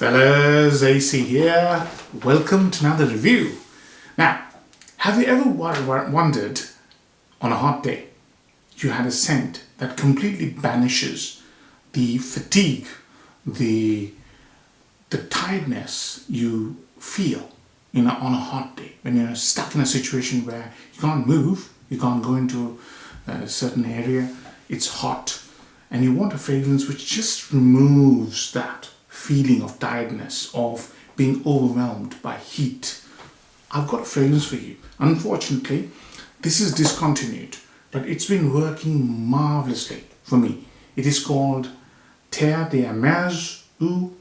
Fellas, AC here. Welcome to another review. Now, have you ever wondered on a hot day you had a scent that completely banishes the fatigue, the tiredness you feel on a hot day when you're stuck in a situation where you can't move, you can't go into a certain area, it's hot, and you want a fragrance which just removes that feeling of tiredness, of being overwhelmed by heat. I've got a fragrance for you. Unfortunately, this is discontinued, but it's been working marvelously for me. It is called Terre ou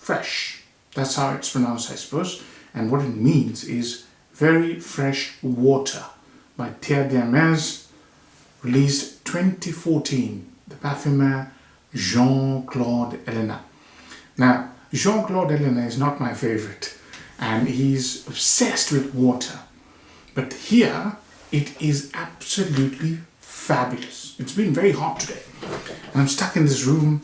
Fraiche. That's how it's pronounced, I suppose. And what it means is very fresh water by Terre, released 2014. The perfumer Jean-Claude Ellena. Now, Jean-Claude Ellena is not my favorite, and he's obsessed with water. But here, it is absolutely fabulous. It's been very hot today, and I'm stuck in this room.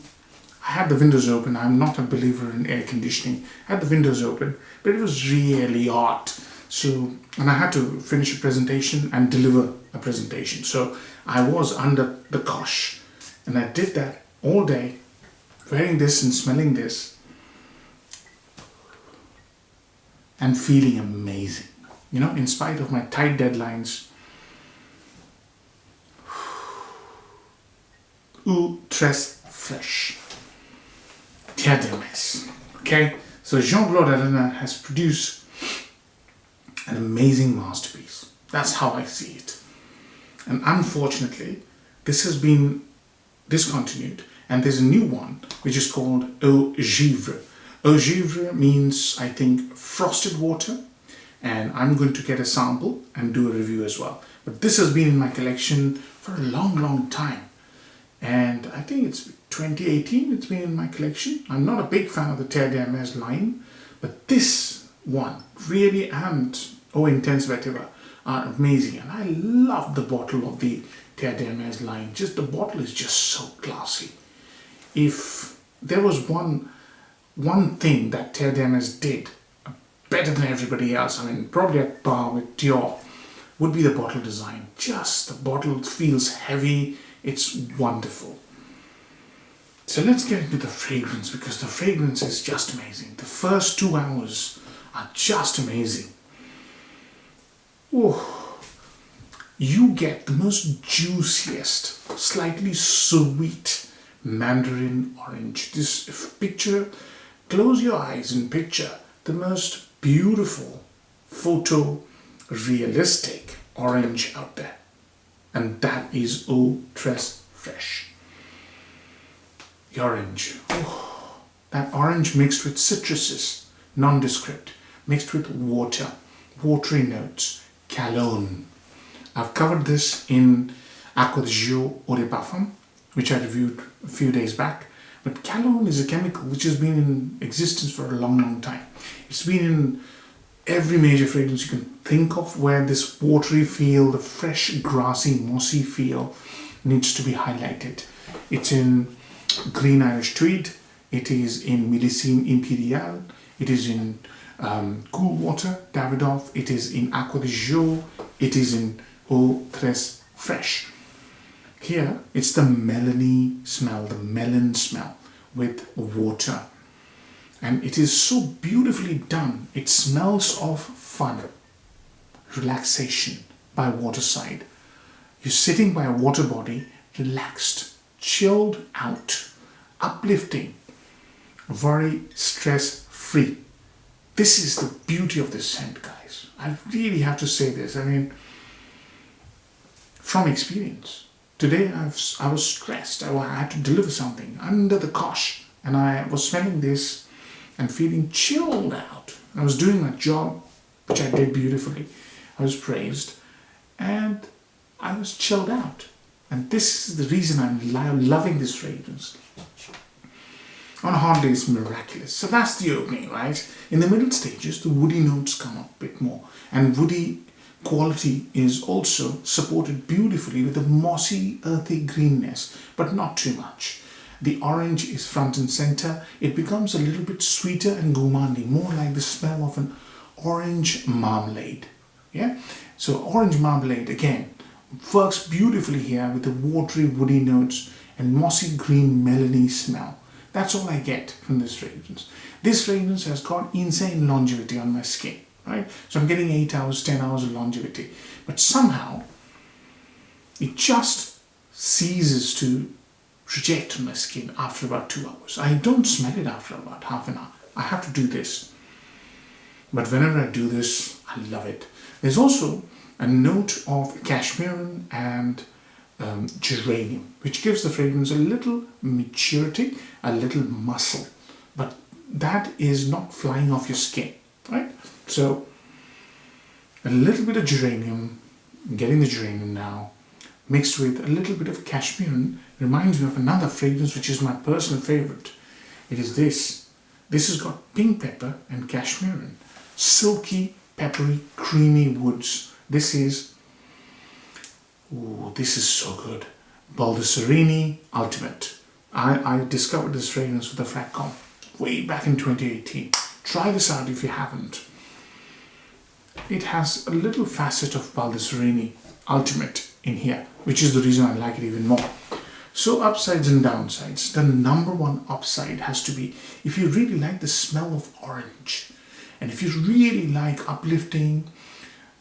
I had the windows open. I'm not a believer in air conditioning. I had the windows open, but it was really hot. And I had to finish a presentation and deliver a presentation. So I was under the cosh, and I did that all day, wearing this and smelling this and feeling amazing. You know, in spite of my tight deadlines. Très Fraiche. Terre. Okay, so Jean-Claude Ellena has produced an amazing masterpiece. That's how I see it. And unfortunately, this has been discontinued, and there's a new one which is called Eau Givre. Eau Givre means, I think, frosted water, and I'm going to get a sample and do a review as well. But this has been in my collection for a long time, and I think it's 2018 it's been in my collection. I'm not a big fan of the Terre line, but this one really, and Eau Intense Vetiver are amazing, and I love the bottle of the Terre line. Just the bottle is just so classy. If there was one thing that Terre did better than everybody else, I mean probably at par with Terre, would be the bottle design. Just the bottle feels heavy, it's wonderful. So let's get into the fragrance, because the fragrance is just amazing. The first 2 hours are just amazing. Oh, you get the most juiciest, slightly sweet mandarin orange. This picture, close your eyes and picture the most beautiful, photo-realistic orange out there. And that is Eau Très Fraiche. The orange. Oh, that orange mixed with citruses, nondescript, mixed with water, watery notes, cologne. I've covered this in Aqua de Gio Eau de Parfum, which I reviewed a few days back. But cologne is a chemical which has been in existence for a long time. It's been in every major fragrance you can think of, where this watery feel, the fresh, grassy, mossy feel needs to be highlighted. It's in Green Irish Tweed, it is in Millésime Impérial, it is in Cool Water, Davidoff, it is in Aqua de Gio, it is in Eau Très Fraiche. Here, it's the melony smell, the melon smell with water. And it is so beautifully done. It smells of fun, relaxation by waterside. You're sitting by a water body, relaxed, chilled out, uplifting, very stress-free. This is the beauty of this scent, guys. I really have to say this. I mean, from experience. Today I was stressed. I had to deliver something under the cosh, and I was smelling this and feeling chilled out. I was doing my job, which I did beautifully. I was praised, and I was chilled out. And this is the reason I'm loving this fragrance. On a hot day, it's miraculous. So that's the opening, right? In the middle stages, the woody notes come up a bit more, and woody quality is also supported beautifully with a mossy, earthy greenness, but not too much. The orange is front and center. It becomes a little bit sweeter and gourmandy, more like the smell of an orange marmalade. Yeah, so orange marmalade again works beautifully here with the watery woody notes and mossy green melony smell. That's all I get from this fragrance. This fragrance has got insane longevity on my skin, right? So I'm getting 8 hours, 10 hours of longevity. But somehow, it just ceases to project on my skin after about 2 hours. I don't smell it after about half an hour. I have to do this. But whenever I do this, I love it. There's also a note of cashmere and geranium, which gives the fragrance a little maturity, a little muscle. But that is not flying off your skin, right? So a little bit of geranium, getting the geranium now, mixed with a little bit of cashmere, reminds me of another fragrance which is my personal favorite. It is this. This has got pink pepper and cashmere, silky, peppery, creamy woods. This is so good. Baldessarini Ultimate. I discovered this fragrance with the Fraiche way back in 2018. Try this out if you haven't. It has a little facet of Baldessarini Ultimate in here, which is the reason I like it even more. So upsides and downsides. The number one upside has to be if you really like the smell of orange, and if you really like uplifting,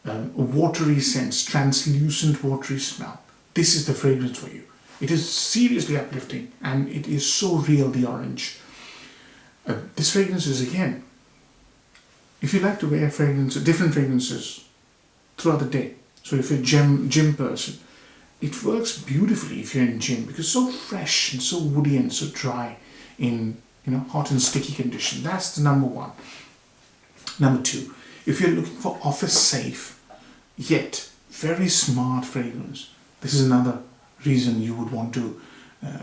watery scents, translucent watery smell, this is the fragrance for you. It is seriously uplifting and it is so real, the orange. This fragrance is, again, if you like to wear different fragrances throughout the day, so if you're a gym person, it works beautifully if you're in gym because it's so fresh and so woody and so dry in hot and sticky condition. That's the number one. Number two, if you're looking for office safe yet very smart fragrance, this is another reason you would want to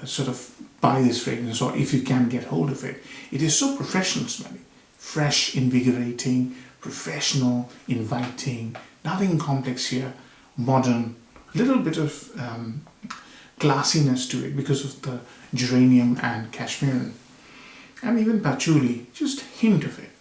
sort of buy this fragrance, or if you can get hold of it. It is so professional smelling, fresh, invigorating, professional, inviting, nothing complex here, modern, little bit of classiness to it because of the geranium and cashmere and even patchouli, just hint of it.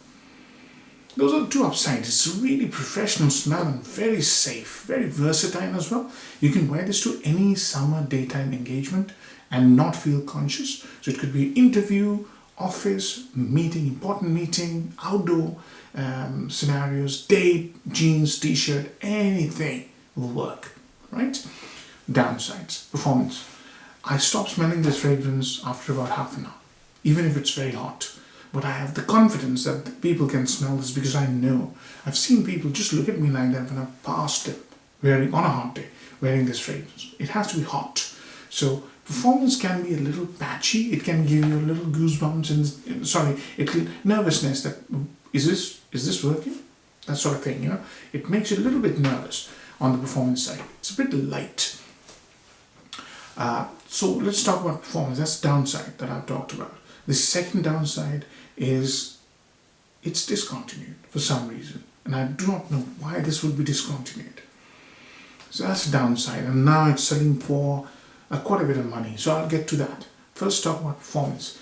Those are the two upsides. It's a really professional smell and very safe, very versatile as well. You can wear this to any summer daytime engagement and not feel conscious. So it could be interview, office, meeting, important meeting, outdoor scenarios, date, jeans, t-shirt, anything will work, right? Downsides, performance. I stop smelling this fragrance after about half an hour, even if it's very hot. But I have the confidence that people can smell this because I know. I've seen people just look at me like that when I've passed it, on a hot day, wearing this fragrance. It has to be hot. So performance can be a little patchy. It can give you a little goosebumps and nervousness that, is this working? That sort of thing, It makes you a little bit nervous on the performance side. It's a bit light. So let's talk about performance. That's the downside that I've talked about. The second downside is it's discontinued for some reason. And I do not know why this would be discontinued. So that's the downside. And now it's selling for quite a bit of money. So I'll get to that. First, talk about performance.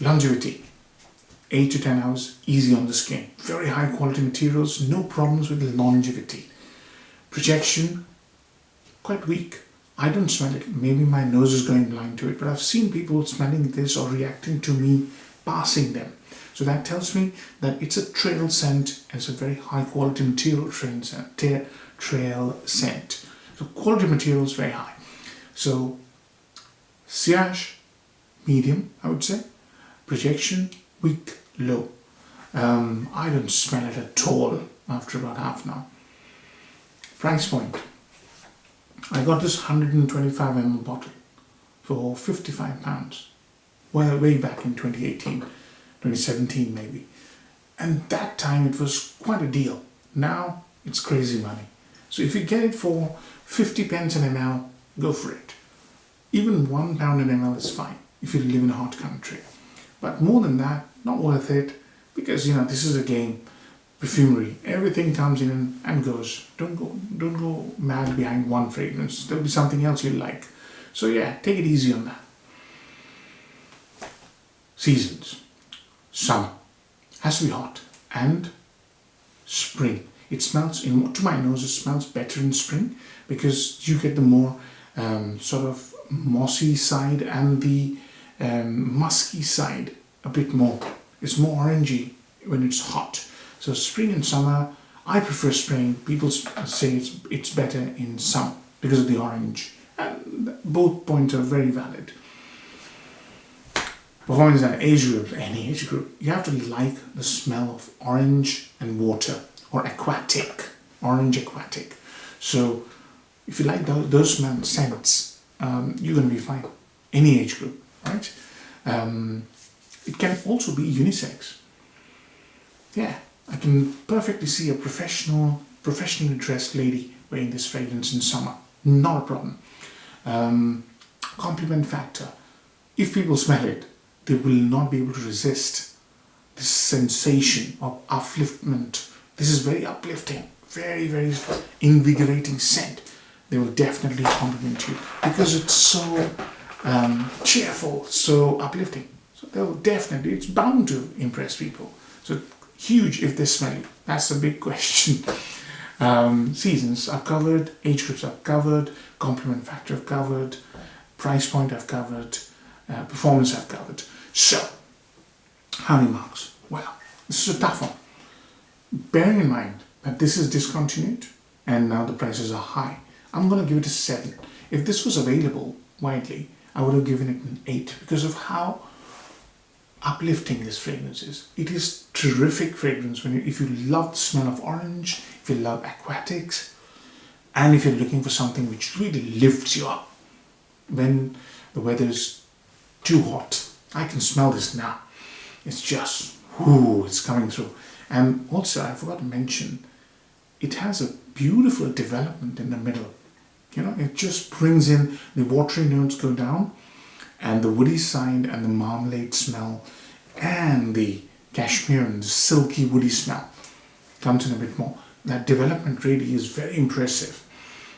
Longevity. 8 to 10 hours, easy on the skin. Very high quality materials, no problems with longevity. Projection, quite weak. I don't smell it. Maybe my nose is going blind to it, but I've seen people smelling this or reacting to me passing them. So that tells me that it's a trail scent and it's a very high quality material trail scent. So quality material is very high. So sillage, medium, I would say. Projection, weak, low. I don't smell it at all after about half an hour. Price point. I got this 125 ml bottle for £55. Well, way back in 2018, 2017 maybe. And that time it was quite a deal. Now it's crazy money. So if you get it for 50 pence an ml, go for it. Even £1 an ml is fine if you live in a hot country. But more than that, not worth it, because this is a game. Perfumery, everything comes in and goes. Don't go mad behind one fragrance. There'll be something else you like. So yeah, take it easy on that. seasons. Summer has to be hot, and spring. It smells, to my nose, it smells better in spring because you get the more sort of mossy side and the musky side a bit more. It's more orangey when it's hot. So spring and summer, I prefer spring. People say it's better in summer because of the orange. And both points are very valid. Performance and age group, any age group, you have to like the smell of orange and water, or aquatic, orange aquatic. So if you like those scents, you're going to be fine. Any age group, right? It can also be unisex. Yeah, I can perfectly see a professionally dressed lady wearing this fragrance in summer. Not a problem. Compliment factor. If people smell it, they will not be able to resist this sensation of upliftment. This is very uplifting, very, very invigorating scent. They will definitely compliment you because it's so cheerful, so uplifting. So they will definitely, it's bound to impress people. So huge if they smell you. That's the big question. Seasons I've covered, age groups I've covered, compliment factor I've covered, price point I've covered, performance I've covered. So, how many marks? Well, this is a tough one. Bearing in mind that this is discontinued and now the prices are high, I'm going to give it a 7. If this was available widely, I would have given it an 8 because of how uplifting this fragrance is. It is terrific fragrance if you love the smell of orange, if you love aquatics, and if you're looking for something which really lifts you up when the weather is too hot. I can smell this now. It's just, ooh, it's coming through. And also, I forgot to mention, it has a beautiful development in the middle. You know, it just brings in the watery notes go down, and the woody side and the marmalade smell and the cashmere and the silky woody smell comes in a bit more. That development really is very impressive.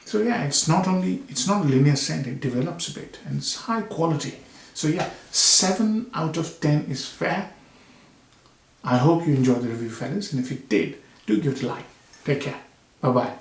So yeah, it's not a linear scent, it develops a bit and it's high quality. So yeah, 7 out of 10 is fair. I hope you enjoyed the review, fellas, and if you did, do give it a like. Take care. Bye-bye.